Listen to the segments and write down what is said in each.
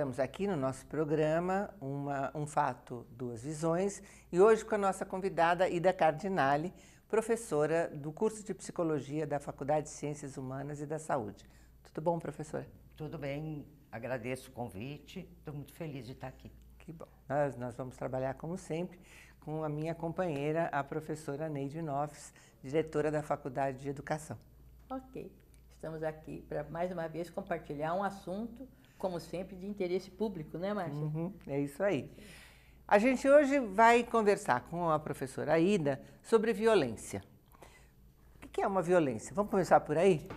estamos aqui no nosso programa, um fato, duas visões, e hoje com a nossa convidada Ida Cardinale, professora do curso de Psicologia da Faculdade de Ciências Humanas e da Saúde. Tudo bom, professora? Tudo bem, agradeço o convite, estou muito feliz de estar aqui. Que bom. Nós vamos trabalhar, como sempre, com a minha companheira, a professora Neide Noffs, diretora da Faculdade de Educação. Ok, estamos aqui para mais uma vez compartilhar um assunto, como sempre, de interesse público, né, Márcia? É isso aí. A gente hoje vai conversar com a professora Ida sobre violência. O que é uma violência? Vamos começar por aí?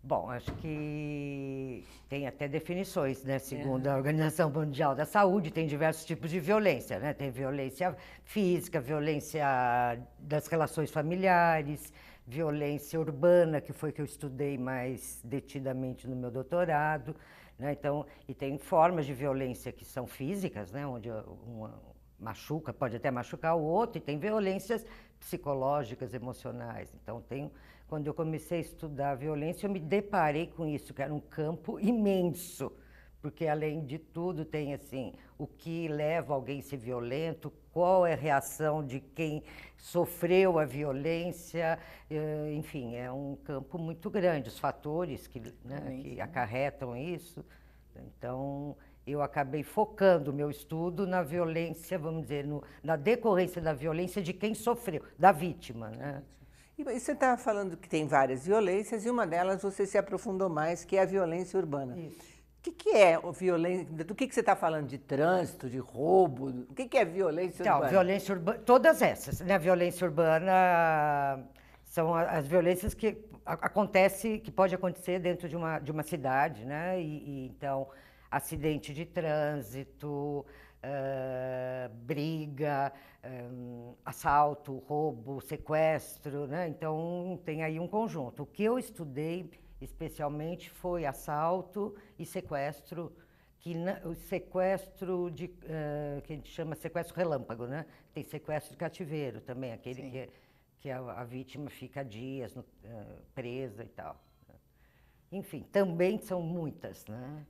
Bom, acho que tem até definições, né? Segundo a Organização Mundial da Saúde, tem diversos tipos de violência, né? Tem violência física, violência das relações familiares, violência urbana, que foi que eu estudei mais detidamente no meu doutorado, né? Então, e tem formas de violência que são físicas, né? Onde uma machuca, pode até machucar o outro, e tem violências psicológicas, emocionais. Então, quando eu comecei a estudar a violência, eu me deparei com isso, que era um campo imenso, porque, além de tudo, tem, assim, o que leva alguém a ser violento, qual é a reação de quem sofreu a violência, enfim, é um campo muito grande, os fatores que acarretam isso. Então, eu acabei focando o meu estudo na violência, vamos dizer, na decorrência da violência de quem sofreu, da vítima, né? E você estava falando que tem várias violências e uma delas você se aprofundou mais, que é a violência urbana. Isso. O que é a violência? Do que você está falando? De trânsito, de roubo? O que é violência urbana? Então, violência urbana, todas essas, né? A violência urbana são as violências que que pode acontecer dentro de uma cidade, né? Então, acidente de trânsito, briga, assalto, roubo, sequestro, né? Então, tem aí um conjunto. O que eu estudei especialmente foi assalto e sequestro, o sequestro que a gente chama sequestro relâmpago, né? Tem sequestro de cativeiro também, aquele que a vítima fica dias presa e tal. Enfim, também são muitas, né?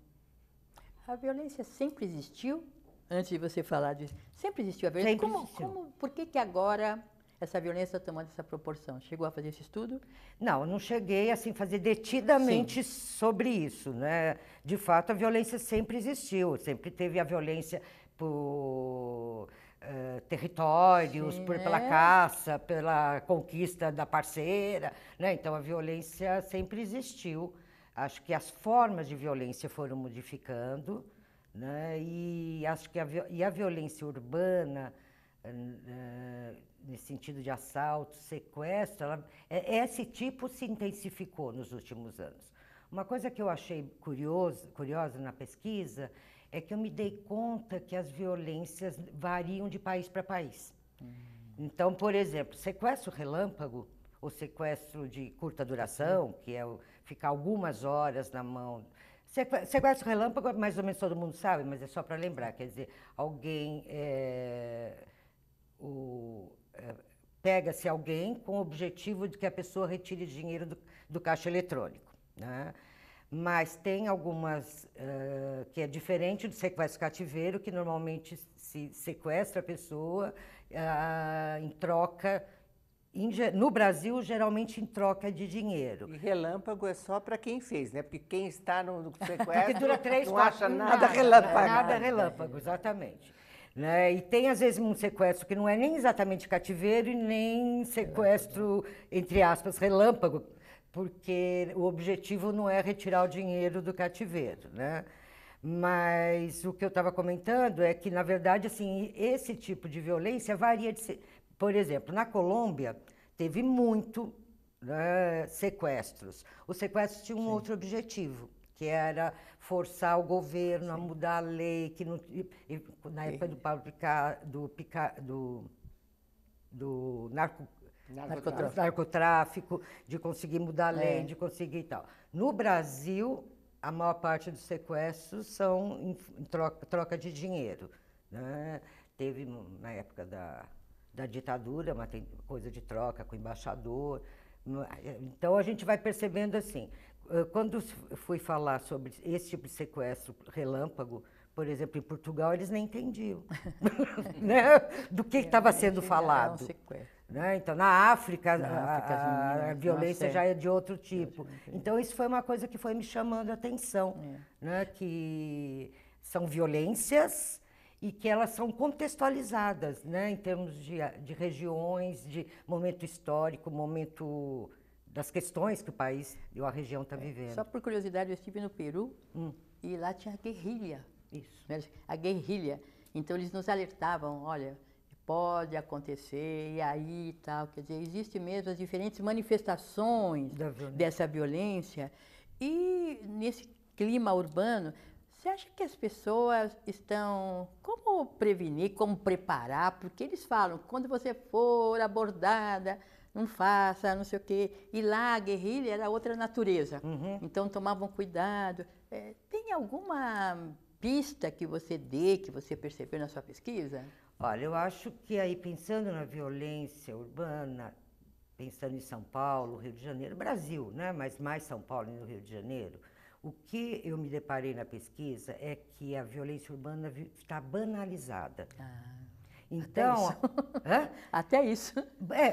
A violência sempre existiu? Antes de você falar disso, sempre existiu a violência? Sempre existiu. Por que agora essa violência está tomando essa proporção? Chegou a fazer esse estudo? Não, eu não cheguei assim, a fazer detidamente sobre isso, né? De fato, a violência sempre existiu, sempre teve a violência por territórios, pela caça, pela conquista da parceira, né? Então, a violência sempre existiu. Acho que as formas de violência foram modificando, né? E acho que a violência urbana, nesse sentido de assalto, sequestro, esse tipo se intensificou nos últimos anos. Uma coisa que eu achei curiosa na pesquisa é que eu me dei conta que as violências variam de país para país. Então, por exemplo, sequestro relâmpago, ou sequestro de curta duração, que é ficar algumas horas na mão. Sequestro relâmpago, mais ou menos todo mundo sabe, mas é só para lembrar, quer dizer, alguém pega-se alguém com o objetivo de que a pessoa retire dinheiro do caixa eletrônico, né? Mas tem algumas que é diferente do sequestro cativeiro, que normalmente se sequestra a pessoa em troca, no Brasil, geralmente em troca de dinheiro. E relâmpago é só para quem fez, né? Porque quem está no sequestro Porque dura 3, não 4, acha nada relâmpago. Nada relâmpago, exatamente. Né? E tem, às vezes, um sequestro que não é nem exatamente cativeiro e nem sequestro, entre aspas, relâmpago, porque o objetivo não é retirar o dinheiro do cativeiro, né? Mas o que eu estava comentando é que, na verdade, assim, esse tipo de violência varia de... Por exemplo, na Colômbia, teve muito, né, sequestros. Os sequestros tinham um outro objetivo, que era forçar o governo a mudar a lei, que na época do Pablo do narcotráfico, de conseguir mudar a lei, de conseguir e tal. No Brasil, a maior parte dos sequestros são em troca de dinheiro, né? Teve, na época da ditadura, uma coisa de troca com o embaixador. Então, a gente vai percebendo assim, quando fui falar sobre esse tipo de sequestro relâmpago, por exemplo, em Portugal, eles nem entendiam né? Do que estava sendo falado. É um sequestro. Né? Então, na África, África, a violência nossa, já é de outro tipo. Então, isso foi uma coisa que foi me chamando a atenção, né? Que são violências e que elas são contextualizadas, né? Em termos de regiões, de momento histórico, momento das questões que o país e a região está vivendo. Só por curiosidade, eu estive no Peru e lá tinha guerrilha. Isso. Né? A guerrilha. Então, eles nos alertavam, olha, pode acontecer, e aí e tal. Quer dizer, existem mesmo as diferentes manifestações dessa violência. E nesse clima urbano, você acha que as pessoas estão... Como prevenir, como preparar? Porque eles falam, quando você for abordada, não faça, não sei o quê. E lá a guerrilha era outra natureza. Então tomavam cuidado. Tem alguma pista que você dê, que você percebeu na sua pesquisa? Olha, eu acho que aí, pensando na violência urbana, pensando em São Paulo, Rio de Janeiro, Brasil, né? Mas mais São Paulo e no Rio de Janeiro, o que eu me deparei na pesquisa é que a violência urbana está banalizada. Então, até isso.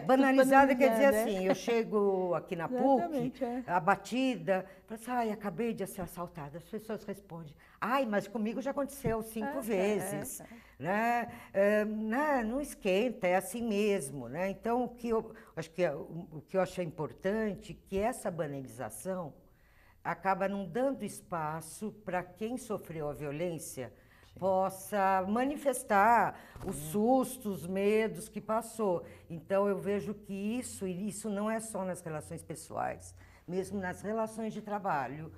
Banalizada quer dizer assim, eu chego aqui na PUC, abatida, falo assim, ai, acabei de ser assaltada. As pessoas respondem, ai, mas comigo já aconteceu 5 vezes. Né? Não esquenta, é assim mesmo. Né? Então, o que eu achei importante é que essa banalização acaba não dando espaço para quem sofreu a violência possa manifestar os sustos, os medos que passou. Então, eu vejo que isso não é só nas relações pessoais, mesmo nas relações de trabalho.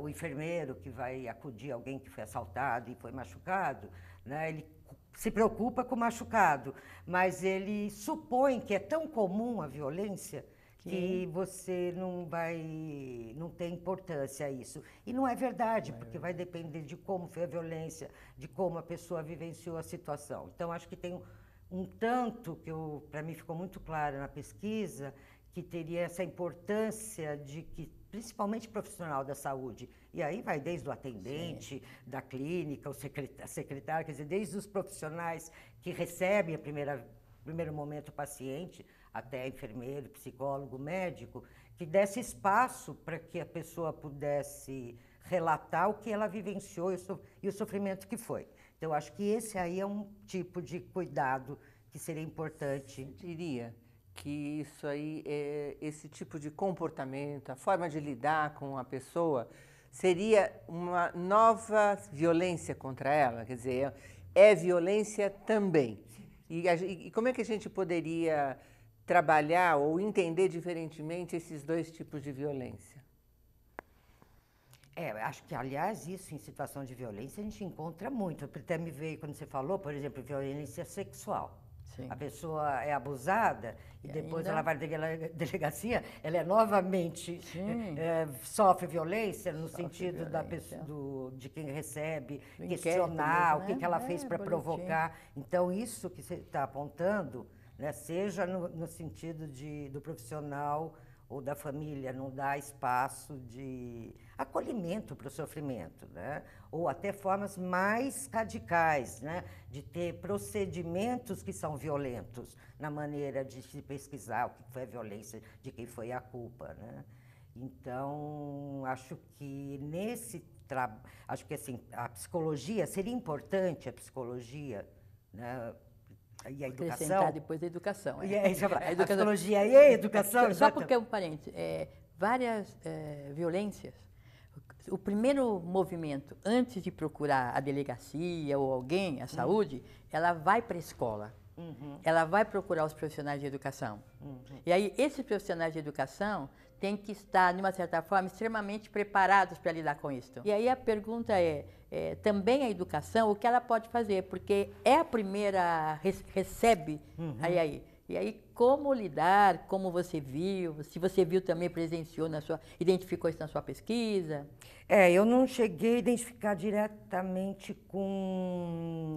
O enfermeiro que vai acudir alguém que foi assaltado e foi machucado, né, ele se preocupa com o machucado, mas ele supõe que é tão comum a violência que você não tem importância a isso. E não é verdade, porque vai depender de como foi a violência, de como a pessoa vivenciou a situação. Então, acho que tem um tanto que para mim ficou muito claro na pesquisa, que teria essa importância de que, principalmente profissional da saúde, e aí vai desde o atendente, da clínica, a secretária, quer dizer, desde os profissionais que recebem primeiro momento o paciente, até enfermeiro, psicólogo, médico, que desse espaço para que a pessoa pudesse relatar o que ela vivenciou e o sofrimento que foi. Então, eu acho que esse aí é um tipo de cuidado que seria importante. Eu diria que isso aí, esse tipo de comportamento, a forma de lidar com a pessoa, seria uma nova violência contra ela? Quer dizer, é violência também. E como é que a gente poderia trabalhar ou entender diferentemente esses dois tipos de violência? Acho que, aliás, isso em situação de violência a gente encontra muito. Até me veio quando você falou, por exemplo, violência sexual. Sim. A pessoa é abusada e depois ela vai à delegacia, ela novamente sofre violência no sentido de quem recebe, questionar mesmo, né? O que ela fez para provocar. Então, isso que você está apontando, né, seja no sentido do profissional ou da família, não dá espaço de acolhimento para o sofrimento, né? Ou até formas mais radicais, né? De ter procedimentos que são violentos na maneira de se pesquisar o que foi a violência, de quem foi a culpa, né? Então, acho que acho que assim, a psicologia, seria importante a psicologia, né? E a educação. Acrescentar depois a educação. A psicologia e a educação. Só porque, um parênteses, várias violências, o primeiro movimento, antes de procurar a delegacia ou alguém, a saúde, ela vai para a escola. Ela vai procurar os profissionais de educação. E aí, esses profissionais de educação têm que estar, de uma certa forma, extremamente preparados para lidar com isso. E aí a pergunta também a educação, o que ela pode fazer? Porque é a primeira, recebe, E aí, como lidar, como você viu, se você viu também, presenciou, identificou isso na sua pesquisa? Eu não cheguei a identificar diretamente com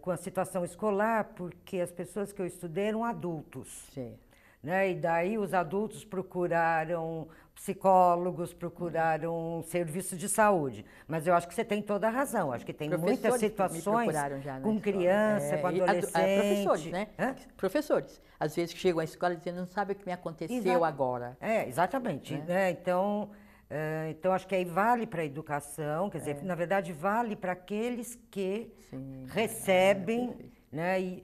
a situação escolar, porque as pessoas que eu estudei eram adultos. Sim. né? E daí os adultos procuraram psicólogos, procuraram serviço de saúde. Mas eu acho que você tem toda a razão. Acho que tem muitas Me situações procuraram já na com escola. criança, com adolescente. Professores, né? Hã? Professores. Às vezes que chegam à escola dizendo, não sabe o que me aconteceu agora. Exatamente. Né? Então, acho que aí vale para a educação, quer dizer, na verdade, vale para aqueles que recebem, né,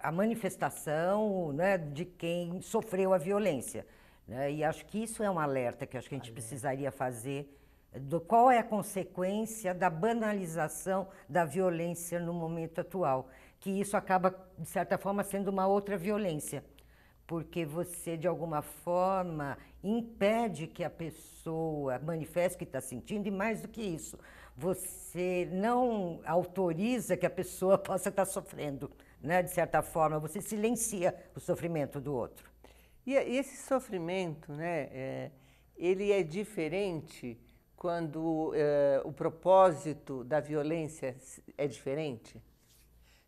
a manifestação, né, de quem sofreu a violência. Né? E acho que isso é um alerta que acho que a gente precisaria fazer, do qual é a consequência da banalização da violência no momento atual. Que isso acaba, de certa forma, sendo uma outra violência. Porque você, de alguma forma, impede que a pessoa manifeste o que está sentindo, e mais do que isso, você não autoriza que a pessoa possa estar sofrendo, né? De certa forma, você silencia o sofrimento do outro. E esse sofrimento, né, ele é diferente quando o propósito da violência é diferente?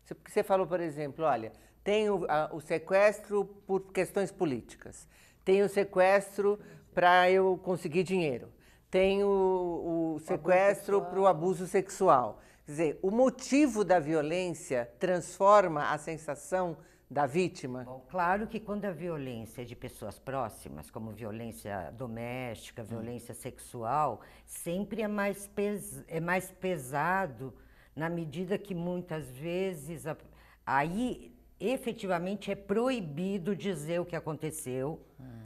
Porque você falou, por exemplo, olha, tem o sequestro por questões políticas, tem o sequestro para eu conseguir dinheiro, tem o sequestro para o abuso sexual. Quer dizer, o motivo da violência transforma a sensação da vítima? Bom, claro que quando a violência é de pessoas próximas, como violência doméstica, violência sexual, sempre é mais pesado, na medida que muitas vezes aí efetivamente é proibido dizer o que aconteceu,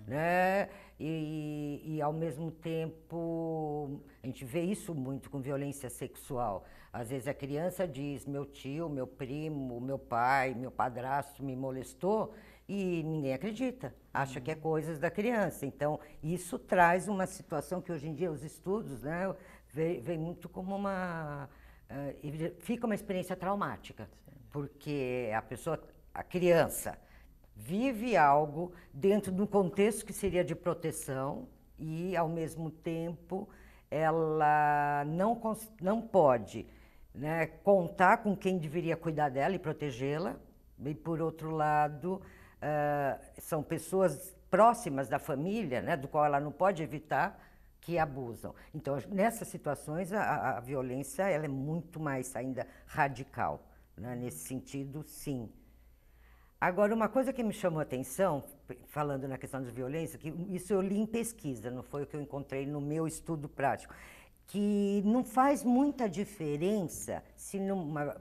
né? E ao mesmo tempo, a gente vê isso muito com violência sexual. Às vezes a criança diz, meu tio, meu primo, meu pai, meu padrasto me molestou, e ninguém acredita, acha que é coisas da criança. Então, isso traz uma situação que hoje em dia os estudos, né, vem muito como fica uma experiência traumática, porque a criança vive algo dentro de um contexto que seria de proteção e, ao mesmo tempo, ela não pode, né, contar com quem deveria cuidar dela e protegê-la. E, por outro lado, são pessoas próximas da família, né, do qual ela não pode evitar, que abusam. Então, nessas situações, a violência ela é muito mais ainda radical, né? Nesse sentido, sim. Agora, uma coisa que me chamou a atenção, falando na questão de violência, que isso eu li em pesquisa, não foi o que eu encontrei no meu estudo prático, que não faz muita diferença se,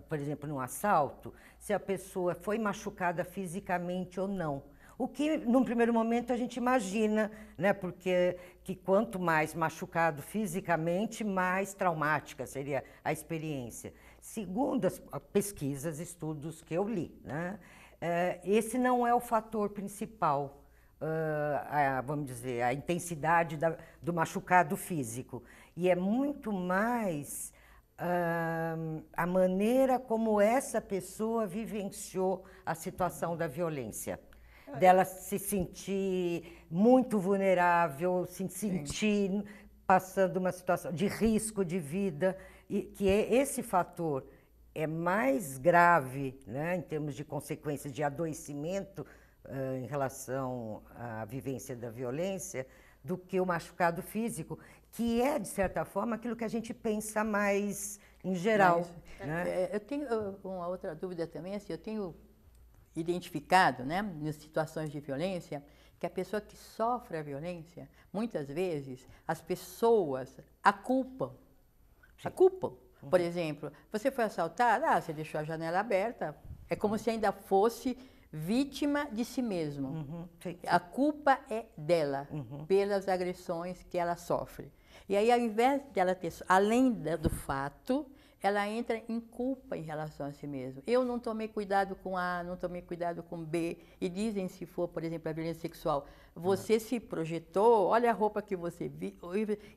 por exemplo, num assalto, se a pessoa foi machucada fisicamente ou não. O que, num primeiro momento, a gente imagina, né? Porque que quanto mais machucado fisicamente, mais traumática seria a experiência. Segundo as pesquisas, estudos que eu li, né? Esse não é o fator principal, vamos dizer, a intensidade do machucado físico. E é muito mais a maneira como essa pessoa vivenciou a situação da violência. Dela se sentir muito vulnerável, se sentir passando uma situação de risco de vida, e que esse fator é mais grave, né, em termos de consequências de adoecimento em relação à vivência da violência, do que o machucado físico, que é, de certa forma, aquilo que a gente pensa mais em geral. Né? Eu tenho uma outra dúvida também, assim, eu tenho identificado, né, nas situações de violência, que a pessoa que sofre a violência, muitas vezes, as pessoas a culpam. A culpam. Por exemplo, você foi assaltada, você deixou a janela aberta, é como se ainda fosse vítima de si mesmo. A culpa é dela, pelas agressões que ela sofre. E aí, ao invés de ela ter, além do fato, ela entra em culpa em relação a si mesma. Eu não tomei cuidado com A, não tomei cuidado com B. E dizem, se for, por exemplo, a violência sexual, você se projetou, olha a roupa que você viu.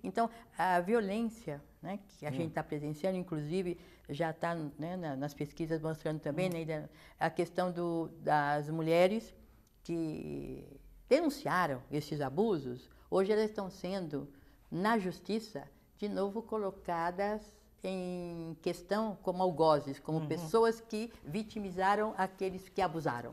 Então, a violência, né, que a gente está presenciando, inclusive, já está, né, nas pesquisas mostrando também, né, a questão das mulheres que denunciaram esses abusos, hoje elas estão sendo, na justiça, de novo colocadas em questão como algozes, como pessoas que vitimizaram aqueles que abusaram.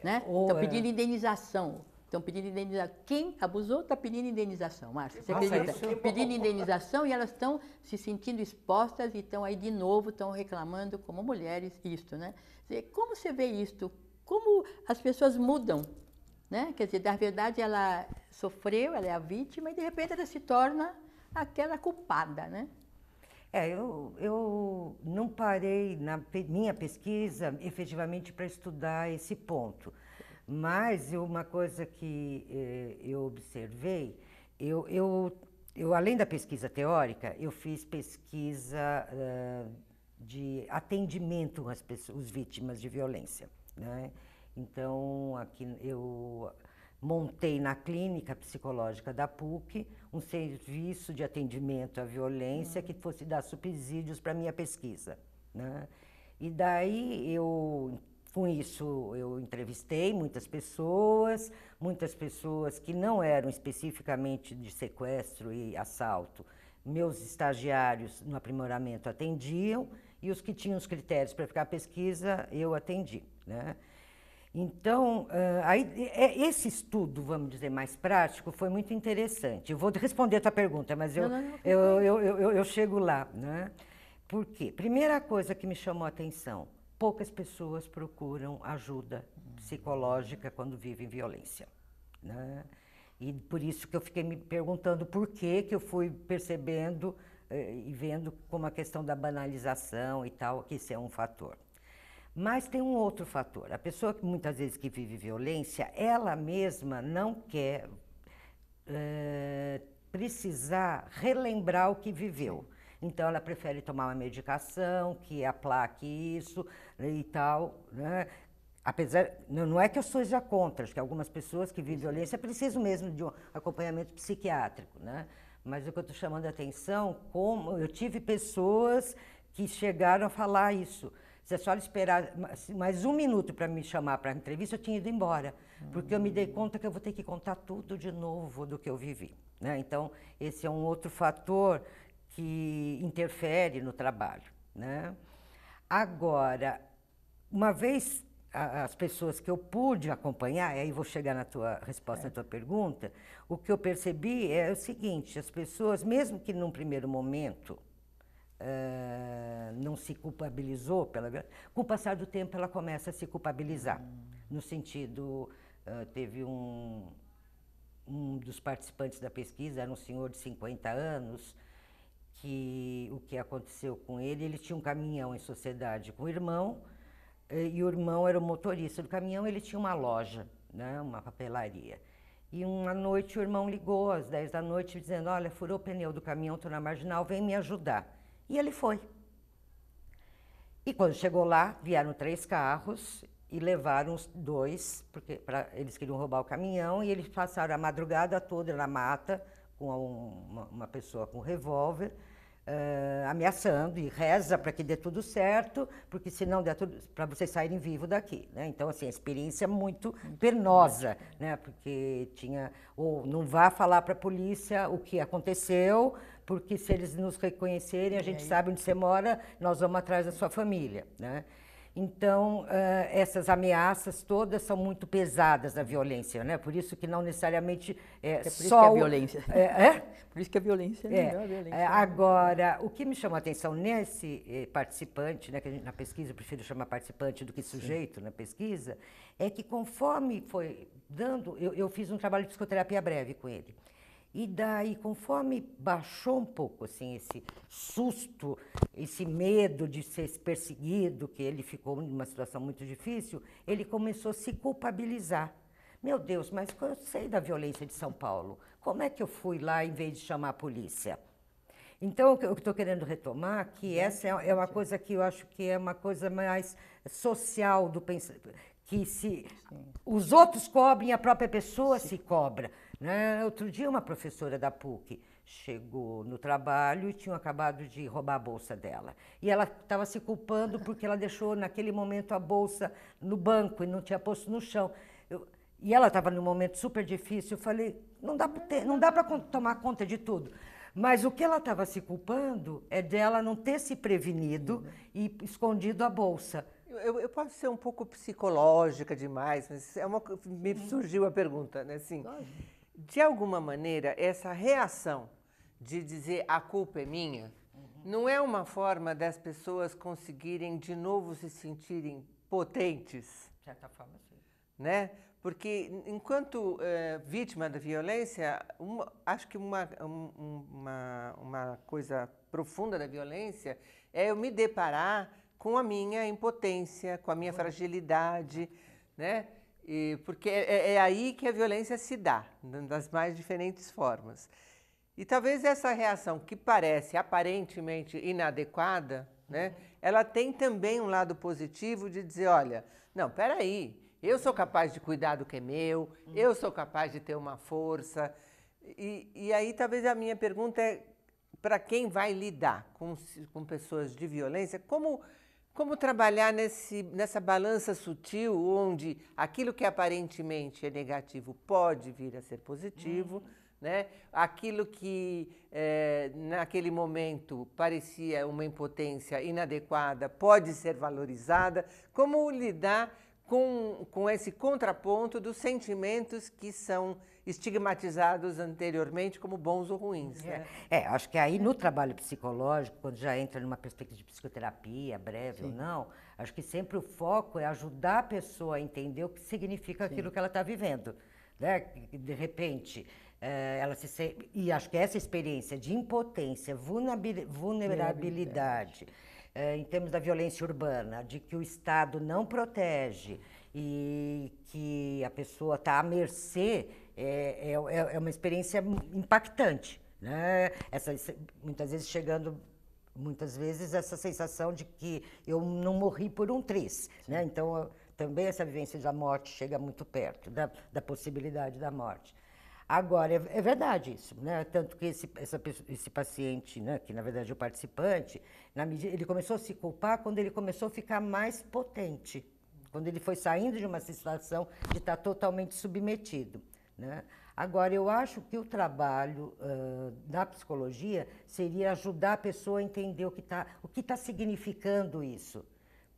né? Estão pedindo indenização. Estão pedindo indenização. Quem abusou está pedindo indenização, Márcia. Você acredita? Pedindo indenização e elas estão se sentindo expostas e estão aí de novo, estão reclamando como mulheres isto, né? Quer dizer, como você vê isto? Como as pessoas mudam, né? Quer dizer, na verdade ela sofreu, ela é a vítima e de repente ela se torna aquela culpada, né? Eu não parei na minha pesquisa efetivamente para estudar esse ponto. Mas uma coisa que eu observei, além da pesquisa teórica, eu fiz pesquisa de atendimento às pessoas, vítimas de violência, né? Então, aqui eu montei na clínica psicológica da PUC um serviço de atendimento à violência que fosse dar subsídios para a minha pesquisa, né? E daí com isso, eu entrevistei muitas pessoas que não eram especificamente de sequestro e assalto. Meus estagiários no aprimoramento atendiam e os que tinham os critérios para ficar pesquisa, eu atendi, né? Então, esse estudo, vamos dizer, mais prático, foi muito interessante. Eu vou responder a tua pergunta, mas eu chego lá, né? Por quê? Primeira coisa que me chamou a atenção, poucas pessoas procuram ajuda psicológica quando vivem violência, né? E por isso que eu fiquei me perguntando por que eu fui percebendo e vendo como a questão da banalização e tal, que isso é um fator. Mas tem um outro fator. A pessoa que muitas vezes que vive violência, ela mesma não quer precisar relembrar o que viveu. Então, ela prefere tomar uma medicação que aplaque isso e tal, né? Apesar, não é que eu seja contra, acho que algumas pessoas que vivem violência precisam mesmo de um acompanhamento psiquiátrico, né? Mas o que eu estou chamando a atenção, como eu tive pessoas que chegaram a falar isso. Se a senhora esperar mais um minuto para me chamar para a entrevista, eu tinha ido embora, porque eu me dei conta que eu vou ter que contar tudo de novo do que eu vivi, né? Então, esse é um outro fator que interfere no trabalho, né? Agora, uma vez as pessoas que eu pude acompanhar, e aí vou chegar na tua resposta à tua pergunta, o que eu percebi é o seguinte, as pessoas, mesmo que num primeiro momento não se culpabilizou, com o passar do tempo ela começa a se culpabilizar, no sentido, teve um dos participantes da pesquisa, era um senhor de 50 anos, que o que aconteceu com ele, ele tinha um caminhão em sociedade com o irmão, e o irmão era o motorista do caminhão, ele tinha uma loja, né, uma papelaria. E uma noite o irmão ligou, às 10 da noite, dizendo, olha, furou o pneu do caminhão, estou na Marginal, vem me ajudar. E ele foi. E quando chegou lá, vieram 3 carros e levaram os 2, porque eles queriam roubar o caminhão, e eles passaram a madrugada toda na mata, com uma pessoa com revólver, ameaçando e reza para que dê tudo certo, porque se não der tudo, para vocês saírem vivos daqui, né? Então, assim, a experiência é muito penosa, né? Porque ou não vá falar para a polícia o que aconteceu, porque se eles nos reconhecerem, a gente sabe onde você mora, nós vamos atrás da sua família, né? Então, essas ameaças todas são muito pesadas da violência, né? Por isso que não necessariamente é por isso que a violência. Por isso que a violência é a violência. Agora, o que me chamou a atenção nesse participante, né, que na pesquisa eu prefiro chamar participante do que sujeito na pesquisa, é que conforme foi dando, eu fiz um trabalho de psicoterapia breve com ele. E daí, conforme baixou um pouco assim, esse susto, esse medo de ser perseguido, que ele ficou numa situação muito difícil, ele começou a se culpabilizar. Meu Deus, mas eu sei da violência de São Paulo. Como é que eu fui lá em vez de chamar a polícia? Então, o que eu estou querendo retomar, que essa é uma coisa que eu acho que é uma coisa mais social do pensamento, que se os outros cobrem, a própria pessoa se cobra, né? Outro dia, uma professora da PUC chegou no trabalho e tinham acabado de roubar a bolsa dela. E ela estava se culpando porque ela deixou, naquele momento, a bolsa no banco e não tinha posto no chão. E ela estava num momento super difícil. Eu falei, não dá para tomar conta de tudo. Mas o que ela estava se culpando é dela não ter se prevenido e escondido a bolsa. Eu posso ser um pouco psicológica demais, mas me surgiu a pergunta, né? Assim, de alguma maneira, essa reação de dizer a culpa é minha, não é uma forma das pessoas conseguirem de novo se sentirem potentes? De certa forma, sim. Né? Porque enquanto vítima da violência, acho que uma coisa profunda da violência é eu me deparar com a minha impotência, com a minha fragilidade, né? Porque é aí que a violência se dá, das mais diferentes formas. E talvez essa reação que parece aparentemente inadequada, né? Ela tem também um lado positivo de dizer, olha, não, peraí, eu sou capaz de cuidar do que é meu, eu sou capaz de ter uma força. E aí talvez a minha pergunta é, para quem vai lidar com pessoas de violência, como trabalhar nessa balança sutil onde aquilo que aparentemente é negativo pode vir a ser positivo, né? Aquilo que naquele momento parecia uma impotência inadequada pode ser valorizada. Como lidar com esse contraponto dos sentimentos que são estigmatizados anteriormente como bons ou ruins, né? Acho que aí no trabalho psicológico, quando já entra numa perspectiva de psicoterapia, breve ou não, acho que sempre o foco é ajudar a pessoa a entender o que significa aquilo que ela está vivendo, né? De repente, e acho que essa experiência de impotência, vulnerabilidade, em termos da violência urbana, de que o Estado não protege e que a pessoa está à mercê, é uma experiência impactante, né? Muitas vezes essa sensação de que eu não morri por um triz, né? Então, também essa vivência da morte chega muito perto da possibilidade da morte. Agora, é verdade isso, né? Tanto que esse paciente, né, que na verdade é o participante, ele começou a se culpar quando ele começou a ficar mais potente, quando ele foi saindo de uma situação de estar totalmente submetido, né? Agora, eu acho que o trabalho da psicologia seria ajudar a pessoa a entender o que está significando isso.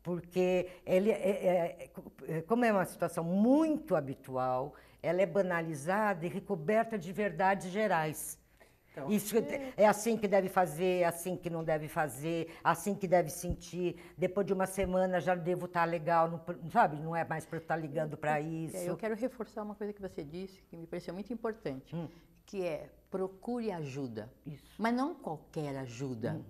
Porque como é uma situação muito habitual, ela é banalizada e recoberta de verdades gerais. Então, isso é assim que deve fazer, assim que não deve fazer, assim que deve sentir. Depois de uma semana já devo estar legal, não, sabe? Não é mais para estar ligando para isso. Eu quero reforçar uma coisa que você disse, que me pareceu muito importante, que é procure ajuda. Isso. Mas não qualquer ajuda.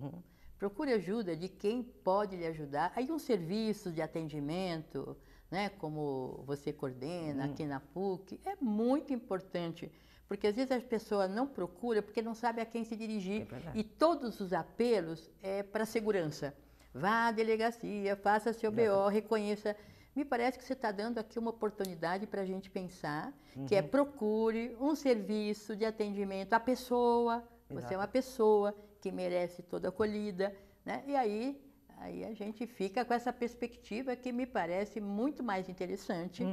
Procure ajuda de quem pode lhe ajudar. Aí um serviço de atendimento, né, como você coordena aqui na PUC, é muito importante. Porque às vezes as pessoas não procuram porque não sabem a quem se dirigir. E todos os apelos é para segurança. Vá à delegacia, faça seu BO, reconheça. Me parece que você está dando aqui uma oportunidade para a gente pensar, que é procure um serviço de atendimento à pessoa. Você é uma pessoa que merece toda a acolhida, né? E aí a gente fica com essa perspectiva que me parece muito mais interessante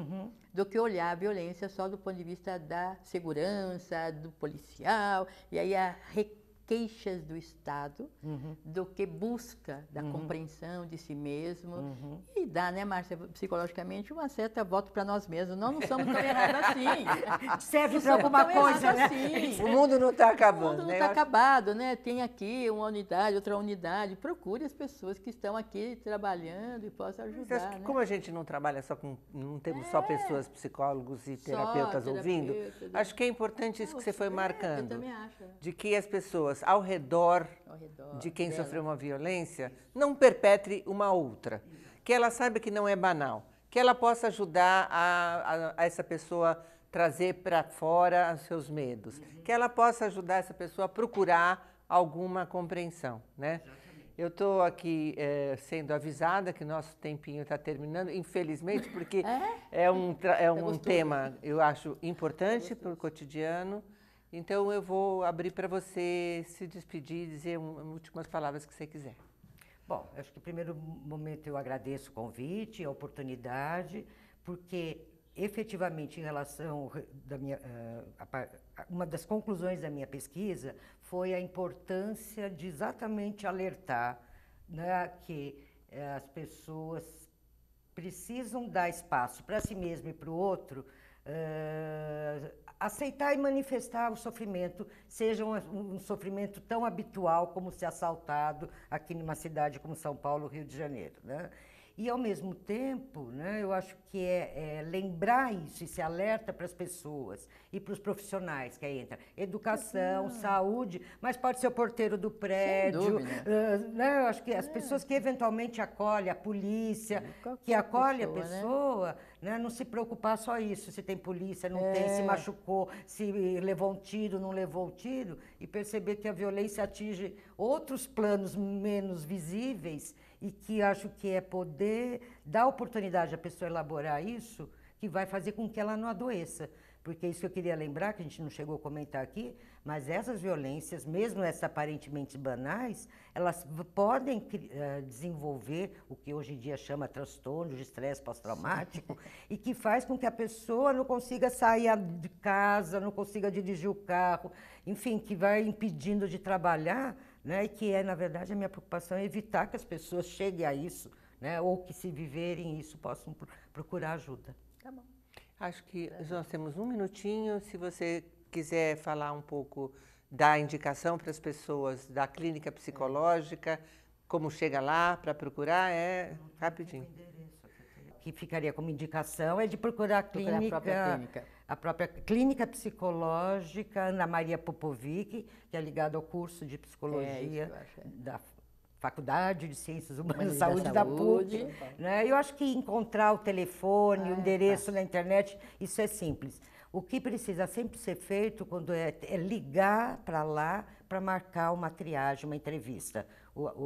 do que olhar a violência só do ponto de vista da segurança, do policial, e aí queixas do Estado, do que busca da compreensão de si mesmo e dá, né, Márcia, psicologicamente uma certa volta para nós mesmos. Nós não somos tão errados assim. Serve para alguma coisa, né? Assim. O mundo não está acabando, O mundo não está acabado, né? Tem aqui uma unidade, outra unidade. Procure as pessoas que estão aqui trabalhando e possam ajudar, né? Como a gente não trabalha não temos só pessoas, psicólogos e terapeutas ouvindo, acho que é importante isso que você foi marcando. Eu também acho. De que as pessoas ao redor de quem sofreu uma violência não perpetre uma outra. Que ela saiba que não é banal. Que ela possa ajudar a essa pessoa trazer para fora os seus medos. Que ela possa ajudar essa pessoa a procurar alguma compreensão, né? Eu estou aqui sendo avisada que nosso tempinho está terminando, infelizmente, porque é um tema, eu acho, importante para o cotidiano. Então, eu vou abrir para você se despedir e dizer últimas palavras que você quiser. Bom, acho que, no primeiro momento, eu agradeço o convite, a oportunidade, porque, efetivamente, em relação uma das conclusões da minha pesquisa foi a importância de exatamente alertar, né, que as pessoas precisam dar espaço para si mesmo e para o outro, aceitar e manifestar o sofrimento, seja um sofrimento tão habitual como ser assaltado aqui numa cidade como São Paulo, Rio de Janeiro, né? E, ao mesmo tempo, né, eu acho que lembrar isso, esse alerta para as pessoas e para os profissionais que aí entram. Educação, saúde, mas pode ser o porteiro do prédio. Sem dúvida. Né, eu acho que as pessoas que eventualmente acolhem, a polícia, que acolhe a pessoa, né, não se preocupar só isso, se tem polícia, não tem, se machucou, se levou um tiro, não levou um tiro, e perceber que a violência atinge outros planos menos visíveis e que acho que é poder dar oportunidade à pessoa elaborar isso, que vai fazer com que ela não adoeça. Porque isso que eu queria lembrar, que a gente não chegou a comentar aqui, mas essas violências, mesmo essas aparentemente banais, elas podem desenvolver o que hoje em dia chama transtorno de estresse pós-traumático e que faz com que a pessoa não consiga sair de casa, não consiga dirigir o carro, enfim, que vai impedindo de trabalhar, né? E que na verdade, a minha preocupação é evitar que as pessoas cheguem a isso, né? Ou que, se viverem isso, possam procurar ajuda. Tá bom. Acho que nós temos um minutinho. Se você quiser falar um pouco da indicação para as pessoas da clínica psicológica, como chega lá para procurar, rapidinho. O que ficaria como indicação é de procurar a própria clínica psicológica Ana Maria Popovic, que é ligada ao curso de psicologia da Faculdade de Ciências Humanas e Saúde da PUC. Né? Eu acho que encontrar o telefone, o endereço na internet, isso é simples. O que precisa sempre ser feito quando é ligar para lá para marcar uma triagem, uma entrevista.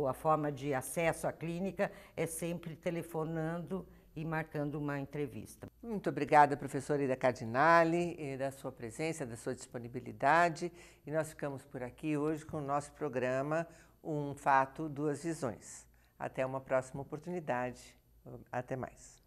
A forma de acesso à clínica é sempre telefonando e marcando uma entrevista. Muito obrigada, professora Ida Cardinale, da sua presença, da sua disponibilidade. E nós ficamos por aqui hoje com o nosso programa Um Fato, Duas Visões. Até uma próxima oportunidade. Até mais.